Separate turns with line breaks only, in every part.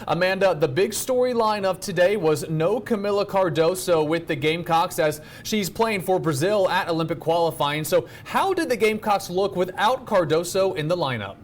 Amanda, the big storyline of today was no Camila Cardoso with the Gamecocks as she's playing for Brazil at Olympic qualifying. So how did the Gamecocks look without Cardoso in the lineup?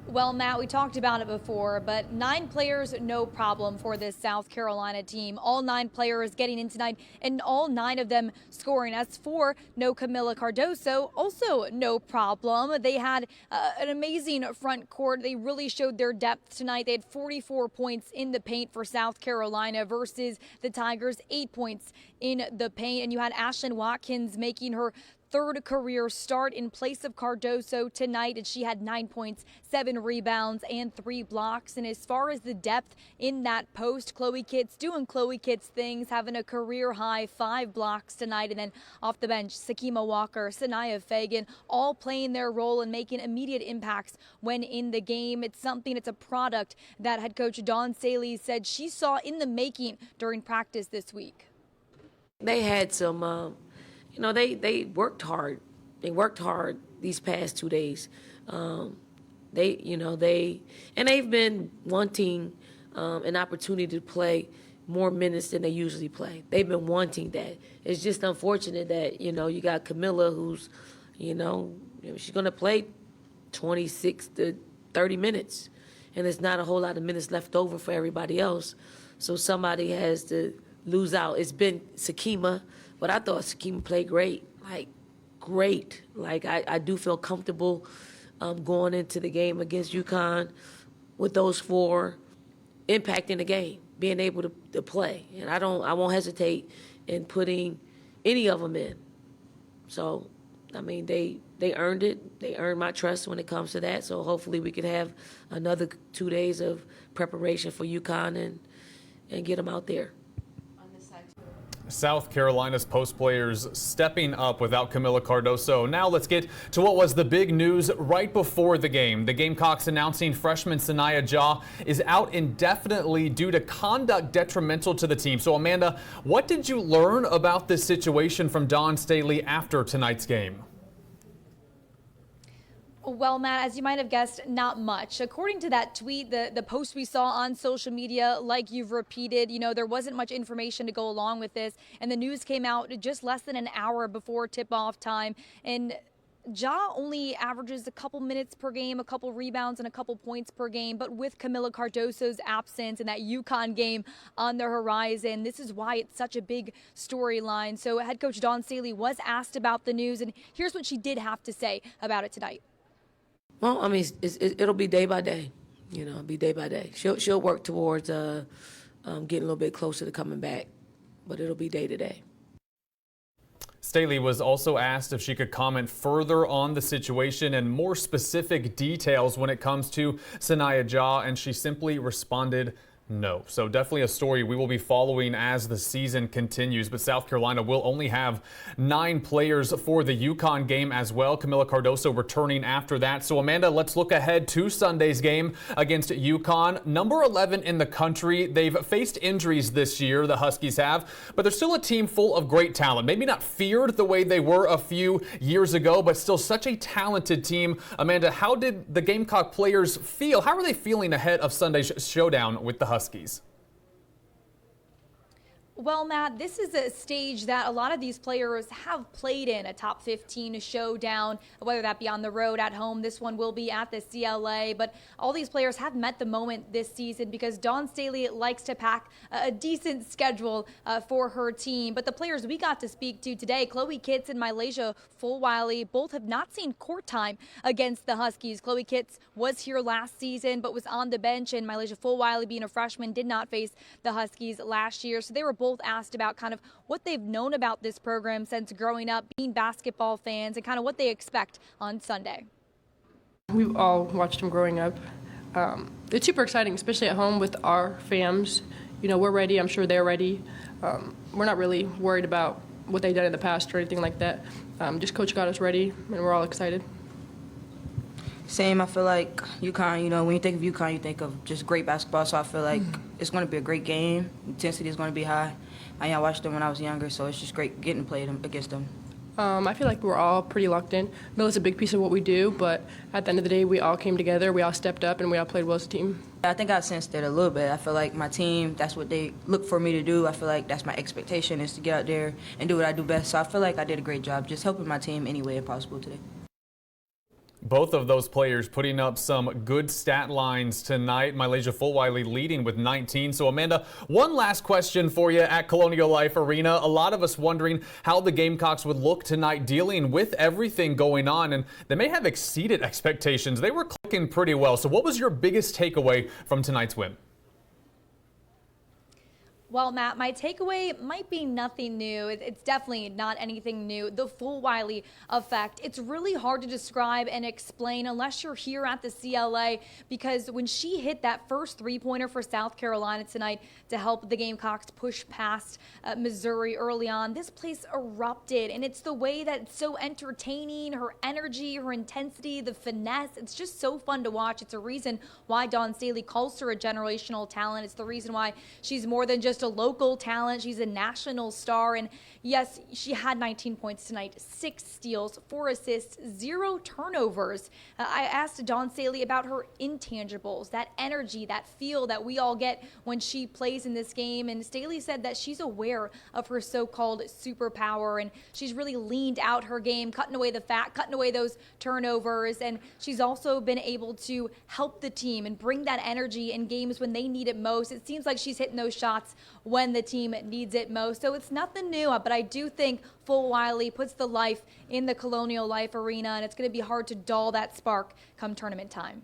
Well, Matt, we talked about it before, but 9 players, no problem for this South Carolina team. All 9 players getting in tonight, and all 9 of them scoring. As for no Camila Cardoso, also no problem. They had an amazing front court. They really showed their depth tonight. They had 44 points in the paint for South Carolina versus the Tigers, 8 points in the paint. And you had Ashlyn Watkins making her 3rd career start in place of Cardoso tonight, and she had 9 points, 7 rebounds, and 3 blocks. And as far as the depth in that post, Chloe Kitts doing Chloe Kitts things, having a career high 5 blocks tonight. And then off the bench, Sakima Walker, Sanaya Fagan, all playing their role and making immediate impacts when in the game. It's a product that head coach Dawn Staley said she saw in the making during practice this week.
They had some they worked hard. They worked hard these past 2 days. They've been wanting an opportunity to play more minutes than they usually play. They've been wanting that. It's just unfortunate that, you got Camila who's, she's going to play 26 to 30 minutes. And there's not a whole lot of minutes left over for everybody else. So somebody has to lose out. It's been Sakima. But I thought Sakima played great, great. I do feel comfortable going into the game against UConn with those 4 impacting the game, being able to play. And I won't hesitate in putting any of them in. So, they earned it. They earned my trust when it comes to that. So hopefully we could have another 2 days of preparation for UConn and get them out there.
South Carolina's post players stepping up without Camila Cardoso. Now let's get to what was the big news right before the game. The Gamecocks announcing freshman Siaya Jaw is out indefinitely due to conduct detrimental to the team. So Amanda, what did you learn about this situation from Dawn Staley after tonight's game?
Well, Matt, as you might have guessed, not much. According to that tweet, the post we saw on social media, like you've repeated, there wasn't much information to go along with this. And the news came out just less than an hour before tip-off time. And Ja only averages a couple minutes per game, a couple rebounds, and a couple points per game. But with Camila Cardoso's absence and that UConn game on the horizon, this is why it's such a big storyline. So head coach Dawn Staley was asked about the news, and here's what she did have to say about it tonight.
Well, it'll be day by day. It'll be day by day. She'll work towards getting a little bit closer to coming back, but it'll be day to day.
Staley was also asked if she could comment further on the situation and more specific details when it comes to Siaya Jaw, and she simply responded no. So definitely a story we will be following as the season continues. But South Carolina will only have 9 players for the UConn game as well. Camila Cardoso returning after that. So Amanda, let's look ahead to Sunday's game against UConn. Number 11 in the country. They've faced injuries this year, the Huskies have, but they're still a team full of great talent. Maybe not feared the way they were a few years ago, but still such a talented team. Amanda, how did the Gamecock players feel? How are they feeling ahead of Sunday's showdown with the Huskies?
Well, Matt, this is a stage that a lot of these players have played in, a top 15 showdown, whether that be on the road, at home. This one will be at the CLA, but all these players have met the moment this season because Dawn Staley likes to pack a decent schedule for her team. But the players we got to speak to today, Chloe Kitts and Milasia Fulwiley, both have not seen court time against the Huskies. Chloe Kitts was here last season, but was on the bench, and Milasia Fulwiley, being a freshman, did not face the Huskies last year. So they were both asked about kind of what they've known about this program since growing up, being basketball fans, and kind of what they expect on Sunday.
We've all watched them growing up. It's super exciting, especially at home with our fams. We're ready. I'm sure they're ready. We're not really worried about what they've done in the past or anything like that. Just Coach got us ready, and we're all excited.
Same, I feel like UConn, when you think of UConn, you think of just great basketball, so I feel like it's going to be a great game. Intensity is going to be high. I watched them when I was younger, so it's just great getting to play them against them.
I feel like we're all pretty locked in. Mill is a big piece of what we do, but at the end of the day, we all came together, we all stepped up, and we all played well as a team.
I think I sensed it a little bit. I feel like my team, that's what they look for me to do. I feel like that's my expectation, is to get out there and do what I do best. So I feel like I did a great job just helping my team any way possible today.
Both of those players putting up some good stat lines tonight. Milasia Fulwiley leading with 19. So, Amanda, one last question for you at Colonial Life Arena. A lot of us wondering how the Gamecocks would look tonight dealing with everything going on, and they may have exceeded expectations. They were clicking pretty well. So what was your biggest takeaway from tonight's win?
Well, Matt, my takeaway might be nothing new. It's definitely not anything new. The Fulwiley effect, it's really hard to describe and explain unless you're here at the CLA, because when she hit that first three-pointer for South Carolina tonight to help the Gamecocks push past Missouri early on, this place erupted. And it's the way that it's so entertaining, her energy, her intensity, the finesse. It's just so fun to watch. It's a reason why Dawn Staley calls her a generational talent. It's the reason why she's more than just a local talent. She's a national star. And yes, she had 19 points tonight, 6 steals, 4 assists, 0 turnovers. I asked Dawn Staley about her intangibles, that energy, that feel that we all get when she plays in this game. And Staley said that she's aware of her so-called superpower, and she's really leaned out her game, cutting away the fat, cutting away those turnovers. And she's also been able to help the team and bring that energy in games when they need it most. It seems like she's hitting those shots when the team needs it most. So it's nothing new, but I do think Fulwiley puts the life in the Colonial Life Arena, and it's going to be hard to dull that spark come tournament time.